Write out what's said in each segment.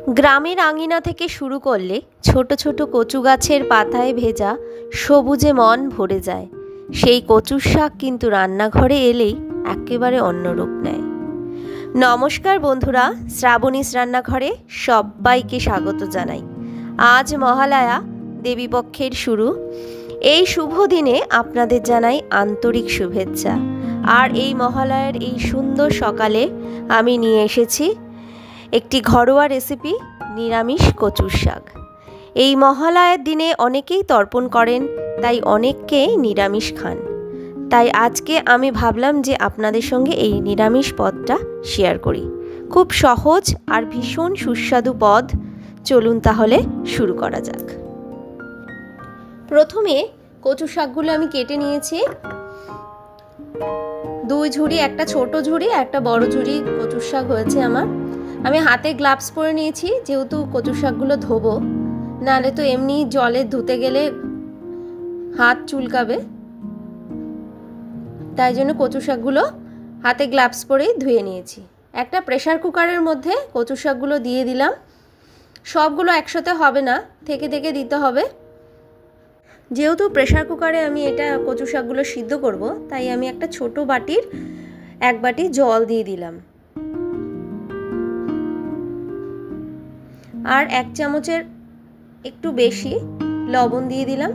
গ্রামের আঙিনা থেকে শুরু করলে ছোট ছোট কচু গাছের পাতায় ভেজা সবুজে মন ভরে যায়। সেই কচুর শাক কিন্তু রান্নাঘরে এলেই একেবারে অন্য রূপ নেয়। নমস্কার বন্ধুরা, শ্রাবণীস রান্নাঘরে সবাইকে স্বাগত জানাই। আজ মহালয়া, দেবীপক্ষের শুরু। এই শুভ দিনে আপনাদের জানাই আন্তরিক শুভেচ্ছা। আর এই মহালয়ার এই সুন্দর সকালে আমি নিয়ে এসেছি একটি ঘরোয়া রেসিপি, নিরামিষ কচুর শাক। এই মহালয়ার দিনে অনেকেই তর্পণ করেন, তাই অনেককেই নিরামিষ খান। তাই আজকে আমি ভাবলাম যে আপনাদের সঙ্গে এই নিরামিষ পদটা শেয়ার করি। খুব সহজ আর ভীষণ সুস্বাদু পদ। চলুন তাহলে শুরু করা যাক। প্রথমে কচু শাকগুলো আমি কেটে নিয়েছি। 2 ঝুড়ি, একটা ছোট ঝুড়ি একটা বড় ঝুড়ি কচুর শাক হয়েছে আমার। আমি হাতে গ্লাভস পরে নিয়েছি, যেহেতু কচু শাকগুলো ধোবো, নাহলে তো এমনি জলে ধুতে গেলে হাত চুলকাবে। তাই জন্য কচু শাকগুলো হাতে গ্লাভস পরেই ধুয়ে নিয়েছি। একটা প্রেসার কুকারের মধ্যে কচু শাকগুলো দিয়ে দিলাম। সবগুলো একসাথে হবে না, থেকে থেকে দিতে হবে। যেহেতু প্রেসার কুকারে আমি এটা কচু শাকগুলো সিদ্ধ করব, তাই আমি একটা ছোট বাটির 1 বাটি জল দিয়ে দিলাম। আর 1 চামচের একটু বেশি লবণ দিয়ে দিলাম।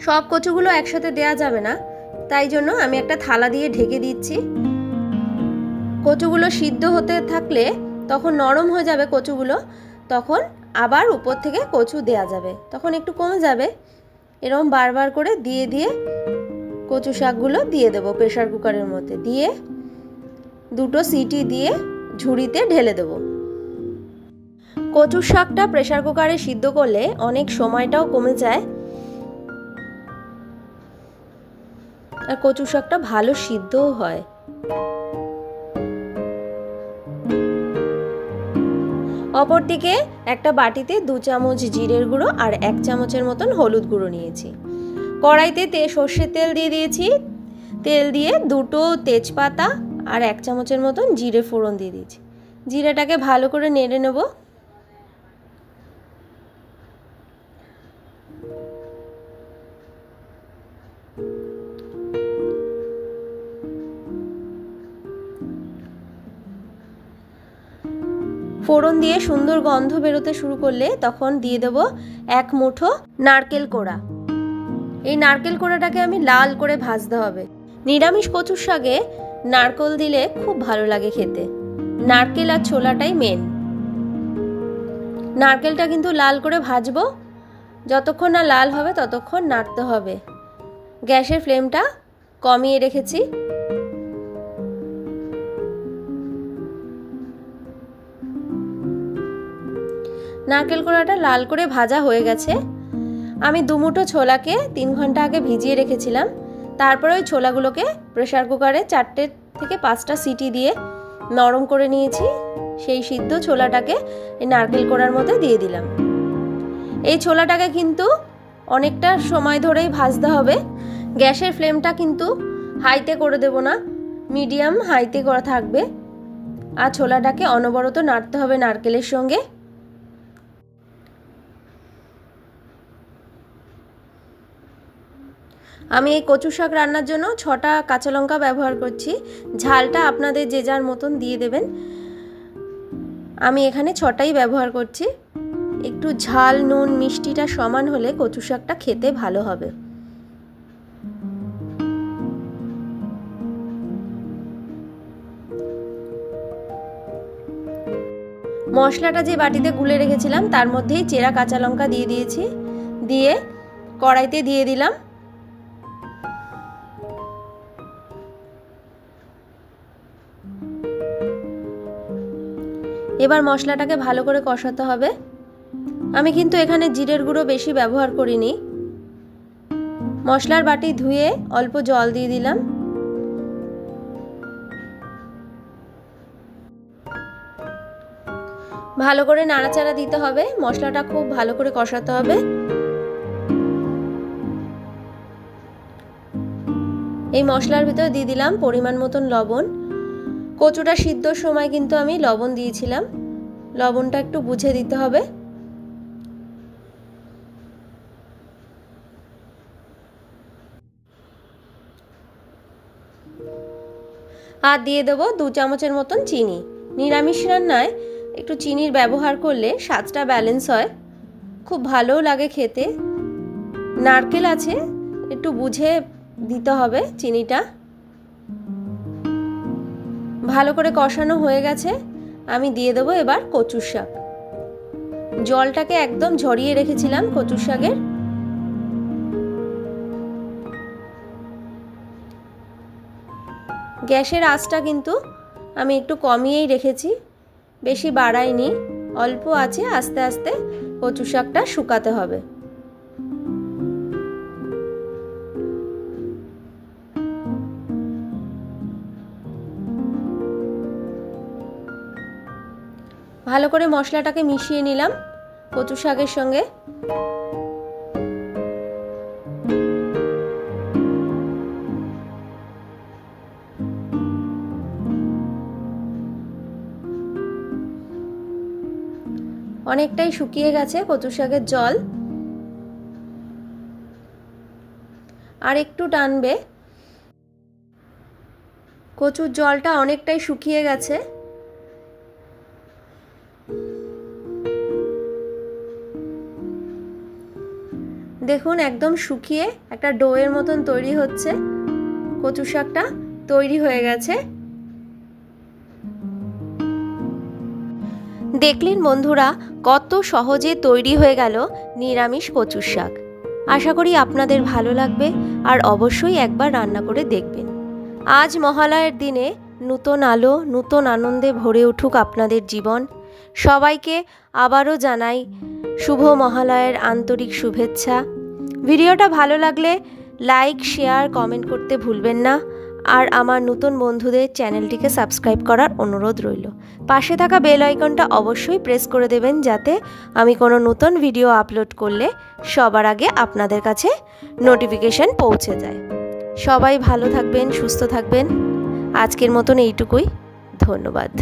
সব কচুগুলো একসাথে দেয়া যাবে না, তাই জন্য আমি একটা থালা দিয়ে ঢেকে দিচ্ছি। কচুগুলো সিদ্ধ হতে থাকলে তখন নরম হয়ে যাবে কচুগুলো, তখন আবার উপর থেকে কচু দেয়া যাবে, তখন একটু কমে যাবে। এরকম বারবার করে দিয়ে দিয়ে কচু শাকগুলো দিয়ে দেবো প্রেসার কুকারের মধ্যে, দিয়ে 2টো সিটি দিয়ে ঝুড়িতে ঢেলে দেবো। কচুর শাকটা প্রেসার কুকারে সিদ্ধ করলে অনেক সময়টাও কমে যায়, আর কচু শাকটা ভালো সিদ্ধও হয়। অপরদিকে একটা বাটিতে 2 চামচ জিরের গুঁড়ো আর 1 চামচের মতন হলুদ গুঁড়ো নিয়েছি। কড়াইতে সর্ষের তেল দিয়ে দিয়েছি। তেল দিয়ে 2টো তেজপাতা আর 1 চামচের মতন জিরে ফোড়ন দিয়ে দিয়েছি। জিরেটাকে ভালো করে নেড়ে নেব। ফোড়ন দিয়ে সুন্দর গন্ধ বেরোতে শুরু করলে তখন দিয়ে দেব 1 মুঠো নারকেল কোড়া। এই নারকেল কোড়াটাকে আমি লাল করে ভাজতে হবে। নিরামিষ কচুর শাকে নারকেল দিলে খুব ভালো লাগে খেতে। নারকেল আর ছোলাটাই মেন। নারকেলটা কিন্তু লাল করে ভাজবো, যতক্ষণ না লাল হবে ততক্ষণ নাড়তে হবে। গ্যাসের ফ্লেমটা কমিয়ে রেখেছি। নারকেল কোড়াটা লাল করে ভাজা হয়ে গেছে। আমি 2 মুঠো ছোলাকে 3 ঘন্টা আগে ভিজিয়ে রেখেছিলাম। তারপরে ওই ছোলাগুলোকে প্রেসার কুকারে 4টে থেকে 5টা সিটি দিয়ে নরম করে নিয়েছি। সেই সিদ্ধ ছোলাটাকে এই নারকেল কোড়ার মধ্যে দিয়ে দিলাম। এই ছোলাটাকে কিন্তু অনেকটা সময় ধরেই ভাজতে হবে। গ্যাসের ফ্লেমটা কিন্তু হাইতে করে দেব না, মিডিয়াম হাইতে করা থাকবে। আর ছোলাটাকে অনবরত নাড়তে হবে নারকেলের সঙ্গে। আমি এই কচু শাক রান্নার জন্য 6টা কাঁচা লঙ্কা ব্যবহার করছি। ঝালটা আপনাদের যে যার মতন দিয়ে দেবেন। আমি এখানে 6টাই ব্যবহার করছি। একটু ঝাল, নুন, মিষ্টিটা সমান হলে কচু শাকটা খেতে ভালো হবে। মশলাটা যে বাটিতে গুলে রেখেছিলাম তার মধ্যেই চেরা কাঁচা লঙ্কা দিয়ে দিয়েছি। দিয়ে কড়াইতে দিয়ে দিলাম। এবার মশলাটাকে ভালো করে কষাতে হবে। আমি কিন্তু এখানে জিরের গুঁড়ো বেশি ব্যবহার করিনি। মশলার বাটি ধুয়ে অল্প জল দিয়ে দিলাম। ভালো করে নাড়াচাড়া দিতে হবে। মশলাটা খুব ভালো করে কষাতে হবে। এই মশলার ভিতরে দিয়ে দিলাম পরিমাণ মতন লবণ। কচুটা সিদ্ধর সময় কিন্তু আমি লবণ দিয়েছিলাম। লবণটা একটু বুঝে দিতে হবে। আর দিয়ে দেবো 2 চামচের মতন চিনি। নিরামিষ রান্নায় একটু চিনির ব্যবহার করলে স্বাদটা ব্যালেন্স হয়, খুব ভালোও লাগে খেতে। নারকেল আছে, একটু বুঝে দিতে হবে চিনিটা। ভালো করে কষানো হয়ে গেছে, আমি দিয়ে দেবো এবার কচুর শাক। জলটাকে একদম ঝরিয়ে রেখেছিলাম কচুর শাকের। গ্যাসের আঁচটা কিন্তু আমি একটু কমিয়েই রেখেছি, বেশি বাড়াইনি, অল্প আছে। আস্তে আস্তে কচু শাকটা শুকাতে হবে। ভালো করে মশলাটাকে মিশিয়ে নিলাম কচু শাকের সঙ্গে। অনেকটাই শুকিয়ে গেছে কচু শাকের জল, আর একটু টানবে। কচুর জলটা অনেকটাই শুকিয়ে গেছে। দেখুন একদম শুকিয়ে একটা ডোয়ের মতন তৈরি হচ্ছে। কচু শাকটা তৈরি হয়ে গেছে। দেখলেন বন্ধুরা, কত সহজে তৈরি হয়ে গেল নিরামিষ কচুর শাক। আশা করি আপনাদের ভালো লাগবে, আর অবশ্যই একবার রান্না করে দেখবেন। আজ মহালয়ার দিনে নূতন আলো, নূতন আনন্দে ভরে উঠুক আপনাদের জীবন। সবাইকে আবারও জানাই শুভ মহালয়ার আন্তরিক শুভেচ্ছা। ভিডিওটা ভালো লাগলে লাইক, শেয়ার, কমেন্ট করতে ভুলবেন না। আর আমার নতুন বন্ধুদের চ্যানেলটিকে সাবস্ক্রাইব করার অনুরোধ রইল। পাশে থাকা বেল আইকনটা অবশ্যই প্রেস করে দেবেন, যাতে আমি কোনো নতুন ভিডিও আপলোড করলে সবার আগে আপনাদের কাছে নোটিফিকেশন পৌঁছে যায়। সবাই ভালো থাকবেন, সুস্থ থাকবেন। আজকের মতন এইটুকুই। ধন্যবাদ।